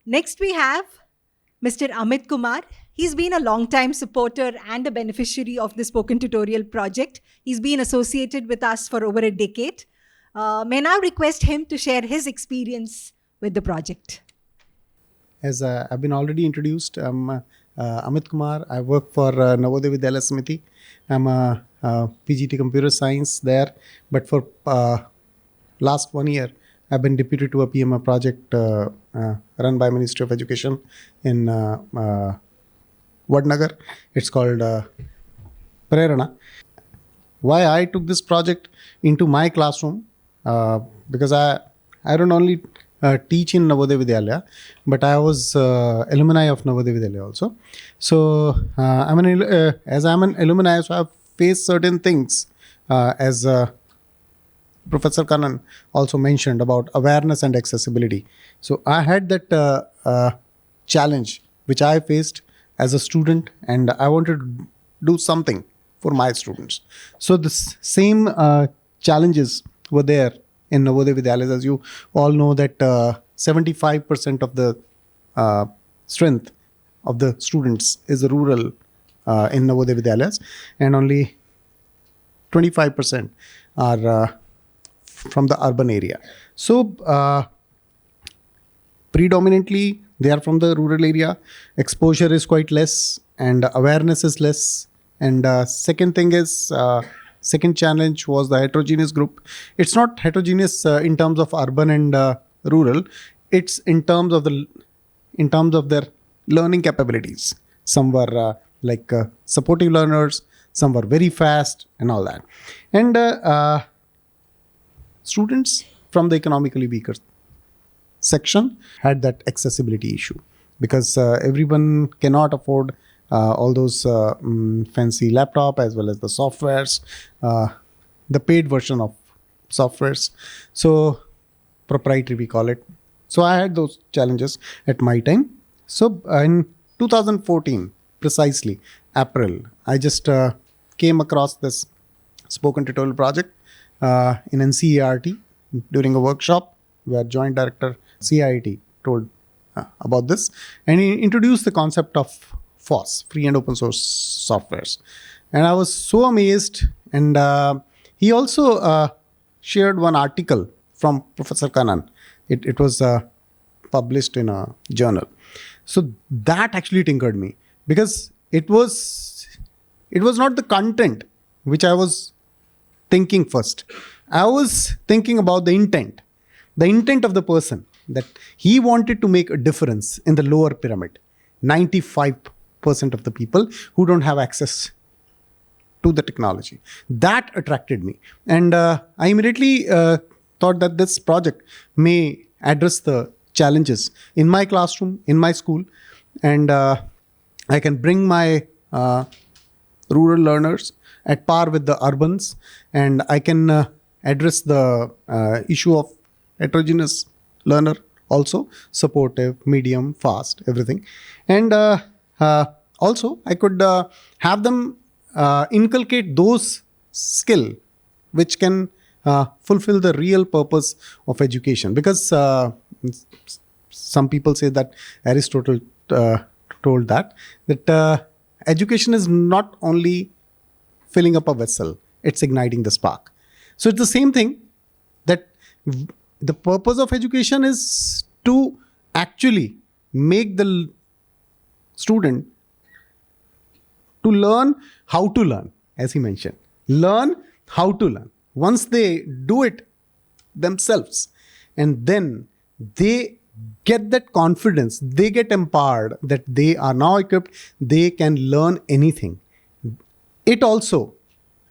Next, we have Mr. Amit Kumar. He's been a long-time supporter and a beneficiary of the Spoken Tutorial project. He's been associated with us for over a decade. May now request him to share his experience with the project. As I've been already introduced, I'm Amit Kumar. I work for Navodaya Vidyalaya Samiti. I'm a PGT Computer Science there, but for last 1 year, I've been deputed to a PMA project run by Ministry of Education in Vadnagar. It's called Prerana. Why I took this project into my classroom? Because I don't only teach in Navodaya Vidyalaya, but I was alumni of Navodaya Vidyalaya also. So as I'm an alumni, so I've faced certain things as Professor Kannan also mentioned about awareness and accessibility. So I had that challenge which I faced as a student, and I wanted to do something for my students. So the same challenges were there in Navodaya Vidyalaya. As you all know that 75% of the strength of the students is rural in Navodaya Vidyalayas, and only 25% are from the urban area. So predominantly they are from the rural area. Exposure is quite less and awareness is less. And second thing is, second challenge was the heterogeneous group. It's not heterogeneous in terms of urban and rural. It's in terms of their learning capabilities. Some were supportive learners, some were very fast and all that. And students from the economically weaker section had that accessibility issue, because everyone cannot afford all those fancy laptop as well as the softwares, the paid version of softwares. So proprietary we call it. So I had those challenges at my time. So in 2014, precisely April, I just came across this spoken tutorial project in NCERT during a workshop where Joint Director CIET told about this, and he introduced the concept of FOSS, free and open source softwares. And I was so amazed. And he also shared one article from Professor Kannan. It was published in a journal. So that actually tinkered me, because it was not the content which I was thinking first. I was thinking about the intent of the person, that he wanted to make a difference in the lower pyramid. 95% of the people who don't have access to the technology. That attracted me. And I immediately thought that this project may address the challenges in my classroom, in my school, and I can bring my rural learners at par with the urbans, and I can address the issue of heterogeneous learner also, supportive, medium, fast, everything. And also I could have them inculcate those skill which can fulfill the real purpose of education. Because some people say that Aristotle told that education is not only filling up a vessel, it's igniting the spark. So it's the same thing, that the purpose of education is to actually make the student to learn how to learn, as he mentioned. Learn how to learn. Once they do it themselves, and then they get that confidence, they get empowered that they are now equipped, they can learn anything. It also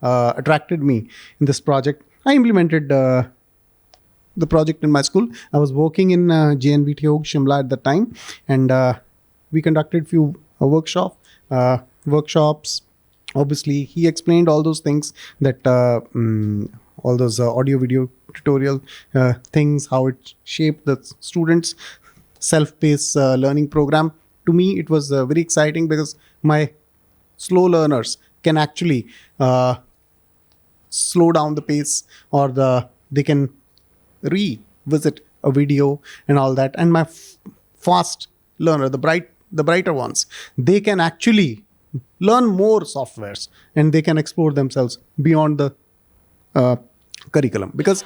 attracted me in this project. I implemented the project in my school. I was working in JNVT Hogue, Shimla at the time, and we conducted few workshops. Obviously, he explained all those things, that all those audio video tutorial things, how it shaped the students' self-paced learning program. To me, it was very exciting, because my slow learners can actually slow down the pace, or they can revisit a video and all that. And my fast learner, the brighter ones, they can actually learn more softwares and they can explore themselves beyond the curriculum. Because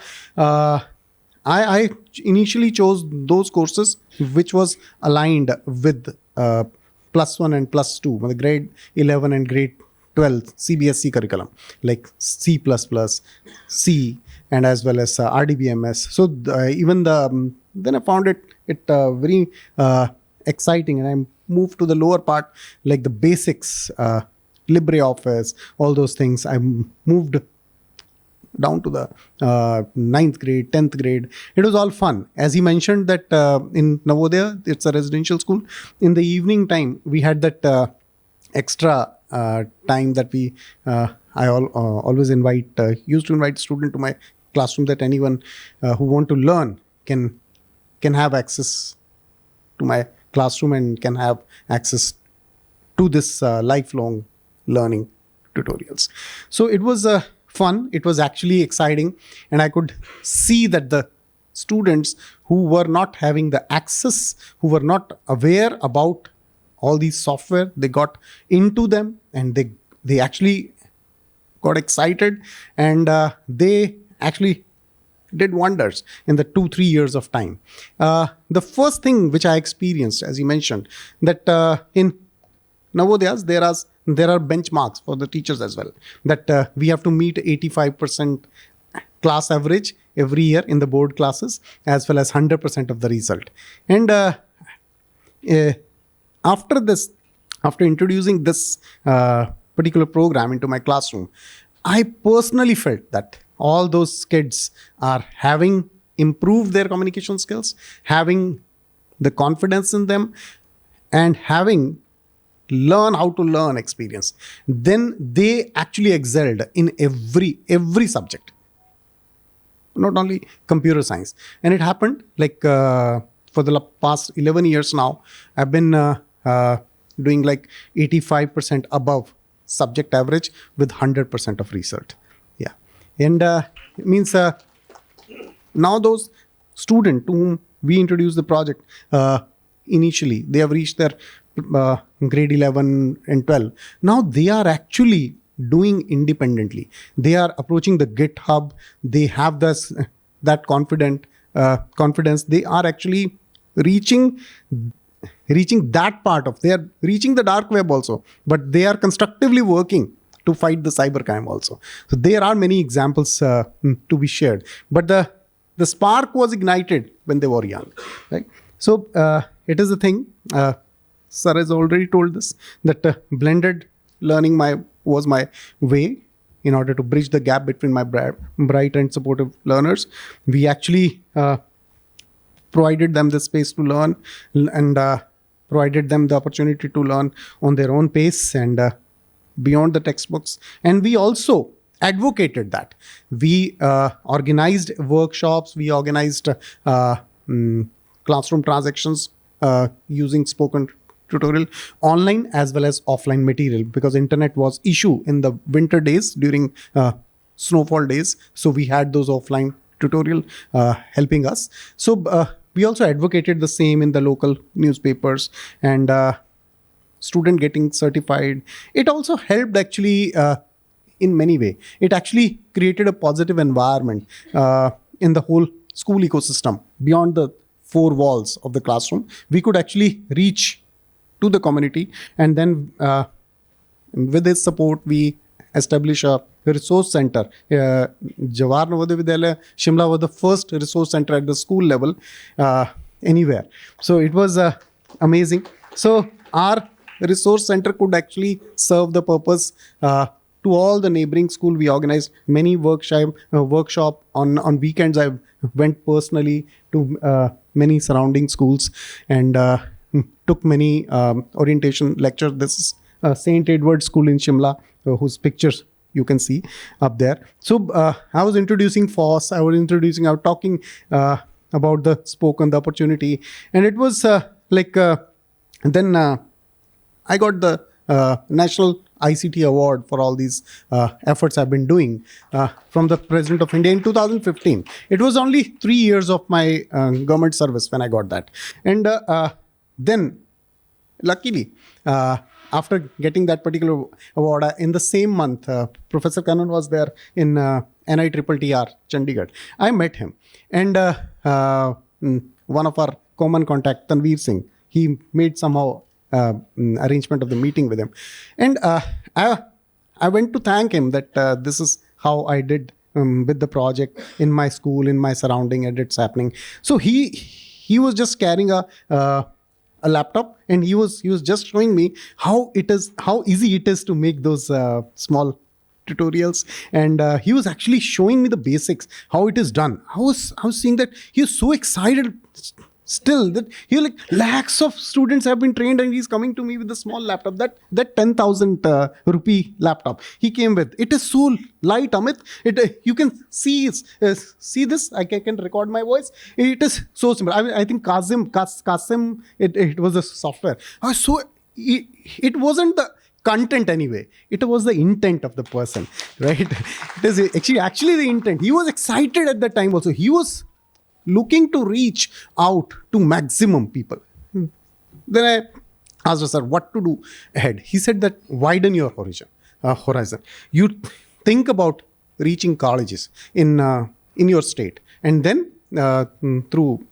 I initially chose those courses which was aligned with +1 and +2, the grade 11 and grade 12 CBSE curriculum, like C++, C, and as well as RDBMS. So even then I found it very exciting, and I moved to the lower part, like the basics, LibreOffice, all those things. I moved down to the 9th grade, 10th grade. It was all fun. As he mentioned that in Navodaya, it's a residential school. In the evening time, we had that extra time that I always used to invite student to my classroom, that anyone who want to learn can have access to my classroom and can have access to this lifelong learning tutorials. So it was fun. It was actually exciting, and I could see that the students who were not having the access, who were not aware about all these software, they got into them, and they actually got excited, and they actually did wonders in the 2-3 years of time. The first thing which I experienced, as you mentioned, that in Navodayas there are benchmarks for the teachers as well, that we have to meet 85% class average every year in the board classes, as well as 100% of the result. And after introducing this particular program into my classroom, I personally felt that all those kids are having improved their communication skills, having the confidence in them, and having learn how to learn experience. Then they actually excelled in every subject, not only computer science. And it happened like for the past 11 years now, I've been doing like 85% above subject average with 100% of result. Yeah. And it means now those students to whom we introduced the project, initially they have reached their grade 11 and 12. Now they are actually doing independently. They are approaching the GitHub. They have that confidence. They are actually reaching that part of, they are reaching the dark web also, but they are constructively working to fight the cybercrime also. So there are many examples to be shared, but the spark was ignited when they were young, right? So it is a thing. Sir has already told this, that blended learning was my way in order to bridge the gap between my bright and supportive learners. We actually provided them the space to learn, and provided them the opportunity to learn on their own pace and beyond the textbooks. And we also advocated that. We organized workshops, we organized classroom transactions using spoken tutorial, online as well as offline material, because internet was issue in the winter days during snowfall days. So we had those offline tutorial helping us. So we also advocated the same in the local newspapers, and student getting certified. It also helped actually in many ways. It actually created a positive environment in the whole school ecosystem. Beyond the 4 walls of the classroom, we could actually reach to the community, and then with his support, we established a resource center. Jawahar Navodaya Vidyalaya, Shimla was the first resource center at the school level anywhere. So it was amazing. So our resource center could actually serve the purpose to all the neighboring school. We organized many workshop on weekends. I went personally to many surrounding schools and took many orientation lectures. This is St. Edward School in Shimla, whose pictures you can see up there. So I was introducing FOSS. I was talking about the spoken, the opportunity. And it was then I got the National ICT Award for all these efforts I've been doing from the President of India in 2015. It was only 3 years of my government service when I got that. And then, luckily, after getting that particular award, in the same month, Professor Kannan was there in NITTR, Chandigarh. I met him. And one of our common contact, Tanveer Singh, he made somehow arrangement of the meeting with him. And I went to thank him that this is how I did with the project in my school, in my surrounding, and it's happening. So he was just carrying a laptop, and he was just showing me how easy it is to make those small tutorials, and he was actually showing me the basics, how it is done. I was seeing that he was so excited still, that he like lakhs of students have been trained, and he's coming to me with a small laptop, that 10,000 rupee laptop he came with. It is so light, Amit. You can see this. I can record my voice. It is so simple. I think Qasim, it was a software. So it wasn't the content anyway, it was the intent of the person, right? It is actually the intent. He was excited at that time also. He was looking to reach out to maximum people. Then I asked, sir, what to do ahead? He said that widen your horizon. You think about reaching colleges in your state, and then through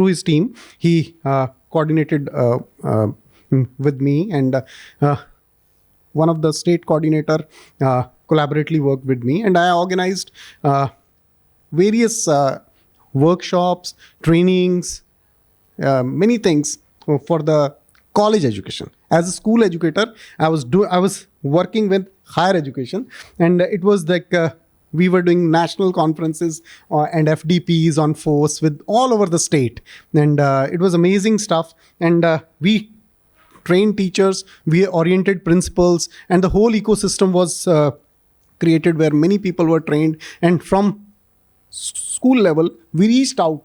his team, he coordinated with me, and one of the state coordinator collaboratively worked with me, and I organized various workshops, trainings, many things for the college education. As a school educator, I was working with higher education, and it was like we were doing national conferences and FDPs on force with all over the state, and it was amazing stuff. And we trained teachers, we oriented principals, and the whole ecosystem was created where many people were trained. And from school level, we reached out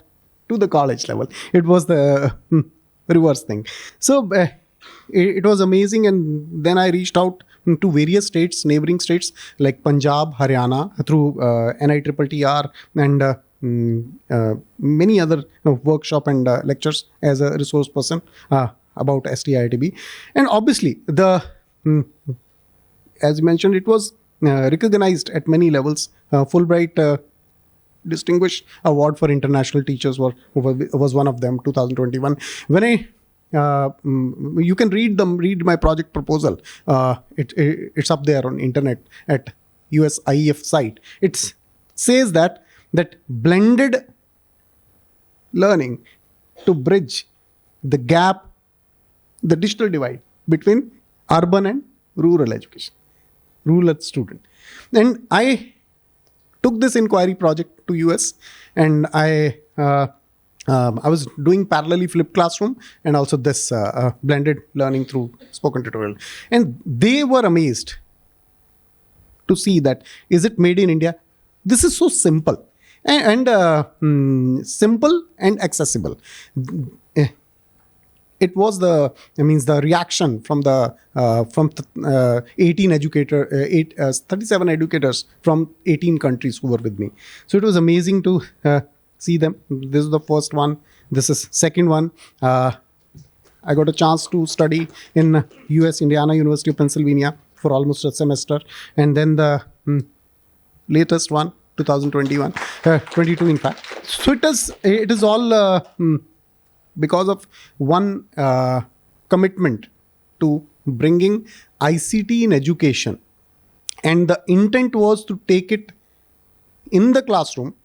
to the college level. It was the reverse thing. So it was amazing. And then I reached out to various states, neighboring states like Punjab, Haryana, through NITTR and many other workshop and lectures as a resource person about STIITB. And obviously, as you mentioned, it was recognized at many levels. Fulbright Distinguished Award for International Teachers was one of them, 2021. When you can read my project proposal. It's up there on internet at USIEF site. It says that blended learning to bridge the gap, the digital divide between urban and rural education, rural student. And I took this inquiry project to US, and I was doing parallelly flipped classroom and also this blended learning through spoken tutorial. And they were amazed to see that, is it made in India? This is so simple and simple and accessible. It was the reaction from the 37 educators from 18 countries who were with me. So it was amazing to see them. This is the first one. This is second one. I got a chance to study in US, Indiana University of Pennsylvania for almost a semester. And then the latest one, 2021, 22 in fact. So it is all because of one commitment to bringing ICT in education. And the intent was to take it in the classroom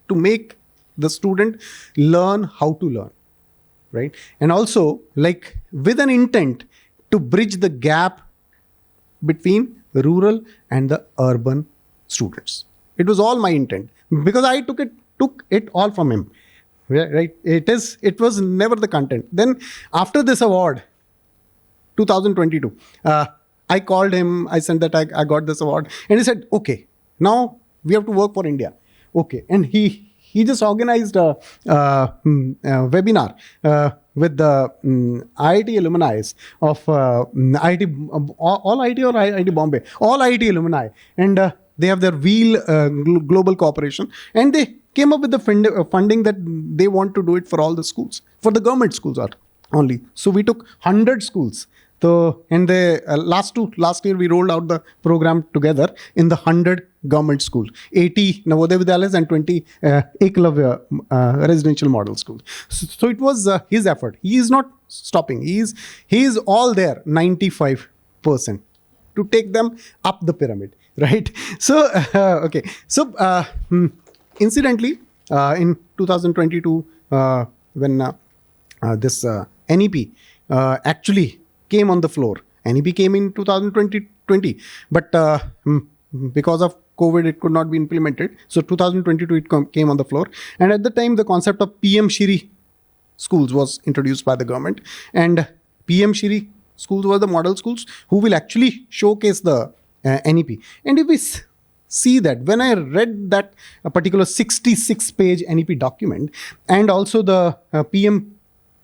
to make the student learn how to learn, right? And also, like, with an intent to bridge the gap between rural and the urban students. It was all my intent, because I took it all from him. Right? It was never the content. Then after this award, 2022, I called him. I sent that I got this award, and he said, "Okay, now we have to work for India." Okay, and he just organized a webinar with the IIT alumni of IIT, all IIT or IIT Bombay, all IIT alumni, and they have their Wheel Global Cooperation, and they came up with the funding that they want to do it for all the schools, for the government schools only. So we took 100 schools. So in the last year we rolled out the program together in the 100 government schools, 80 Navodaya Vidyalayas and 20 Eklavya residential model schools. So it was his effort. He is not stopping. He is all there, 95% to take them up the pyramid, right? So okay. So incidentally, in 2022, when this NEP actually came on the floor. NEP came in 2020, but because of COVID, it could not be implemented. So 2022, it came on the floor. And at the time, the concept of PM Shri schools was introduced by the government. And PM Shri schools were the model schools who will actually showcase the NEP. And if we see that, when I read that particular 66-page NEP document and also the PM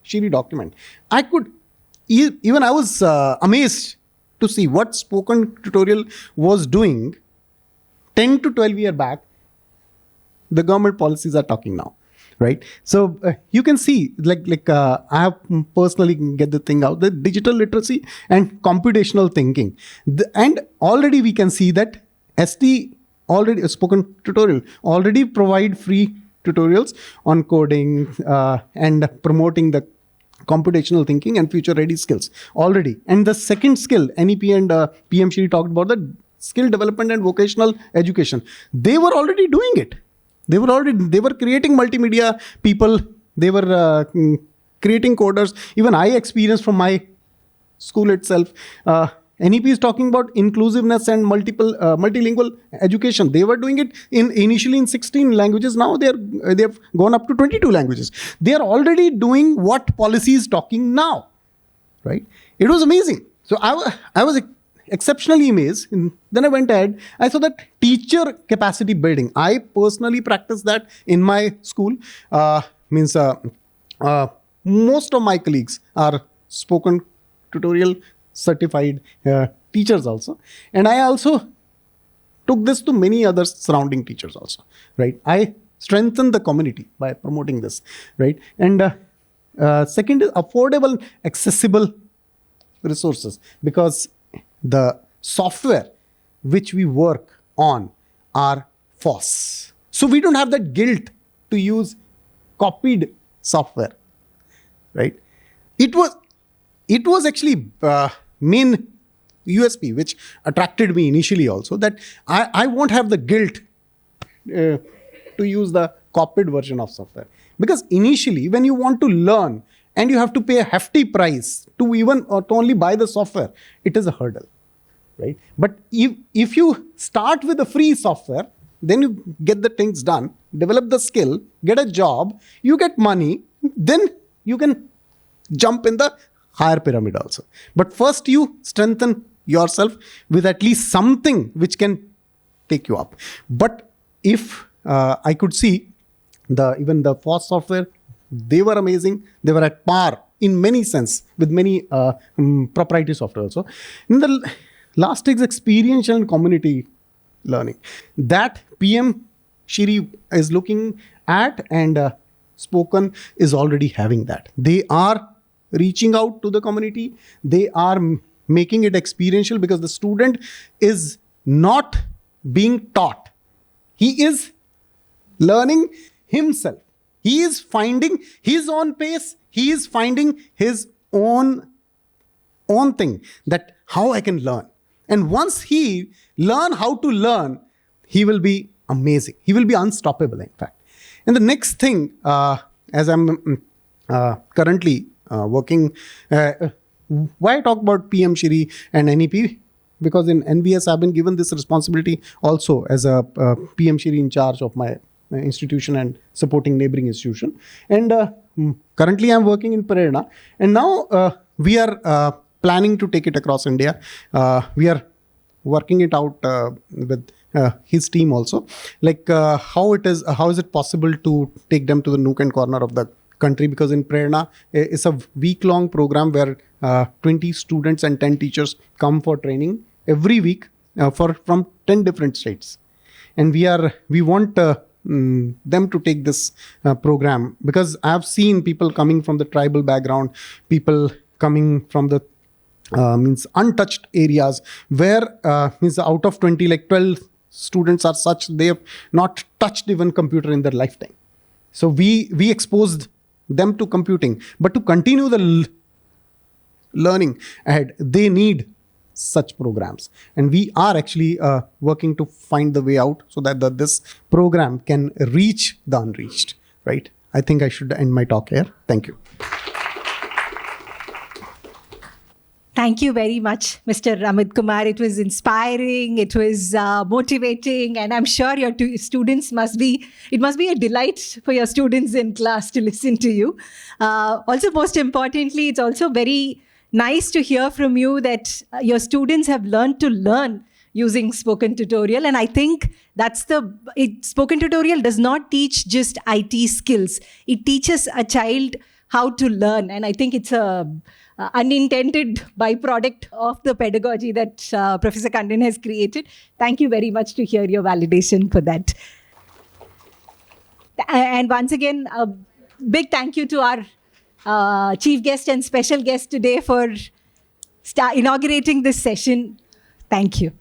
Shri document, I was amazed to see what spoken tutorial was doing 10 to 12 years back. The government policies are talking now, right? So you can see, I have personally get the thing out, the digital literacy and computational thinking. And already we can see that ST already, a spoken tutorial, already provide free tutorials on coding and promoting the computational thinking and future ready skills already. And the second skill, NEP and PM Shri talked about the skill development and vocational education. They were already doing it. They were creating multimedia people. They were creating coders. Even I experienced from my school itself. NEP is talking about inclusiveness and multilingual education. They were doing it initially in 16 languages. Now they have gone up to 22 languages. They are already doing what policy is talking now, right? It was amazing. So I was exceptionally amazed. And then I went ahead. I saw that teacher capacity building. I personally practice that in my school. Most of my colleagues are spoken tutorial certified teachers also. And I also took this to many other surrounding teachers also, right? I strengthened the community by promoting this, right? And second is affordable, accessible resources, because the software which we work on are FOSS. So we don't have that guilt to use copied software, right? It was actually main USP which attracted me initially also, that I won't have the guilt to use the copied version of software. Because initially when you want to learn and you have to pay a hefty price to only buy the software, it is a hurdle, right? But if you start with the free software, then you get the things done, develop the skill, get a job, you get money, then you can jump in the higher pyramid also. But first you strengthen yourself with at least something which can take you up. But if I could see even the FOSS software, they were amazing. They were at par in many sense with many proprietary software also. In the last is experiential and community learning. That PM Shri is looking at, and Spoken is already having that. They are reaching out to the community. They are making it experiential, because the student is not being taught. He is learning himself. He is finding his own pace. He is finding his own thing, that how I can learn. And once he learn how to learn, he will be amazing. He will be unstoppable, in fact. And the next thing, as I'm currently working, why I talk about PM Shri and NEP? Because in NVS, I've been given this responsibility also as a PM Shri in charge of my institution and supporting neighboring institution. And currently I'm working in Prerna. And now we are planning to take it across India. We are working it out with his team also. Like how is it possible to take them to the nook and corner of the country? Because in Prerna, it's a week-long program where 20 students and 10 teachers come for training every week from 10 different states. And we want them to take this program, because I've seen people coming from the tribal background, people coming from the means untouched areas where means out of 20, like 12 students are such they have not touched even computer in their lifetime. So we exposed them to computing, but to continue the learning ahead, they need such programs, and we are actually working to find the way out so that this program can reach the unreached, right? I think I should end my talk here. Thank you. Thank you very much, Mr. Amit Kumar. It was inspiring, it was motivating, and I'm sure your students must be a delight for your students in class to listen to you. Also, most importantly, it's also very nice to hear from you that your students have learned to learn using spoken tutorial. And I think spoken tutorial does not teach just IT skills. It teaches a child how to learn. And I think it's a unintended byproduct of the pedagogy that Professor Kandan has created. Thank you very much to hear your validation for that. And once again, a big thank you to our chief guest and special guest today for inaugurating this session. Thank you.